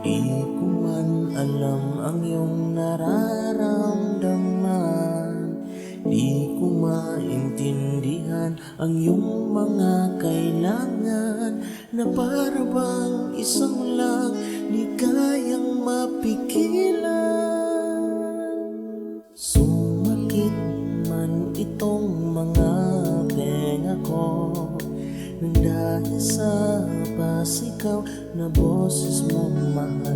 Di ko man alam ang iyong nararamdaman. Di ko maintindihan ang iyong mga kailangan, na para bang isang lang di kayang mapigilan. Sumakit man itong mga tenga ko, nang dahil sa pasigaw na boses mo, mahal.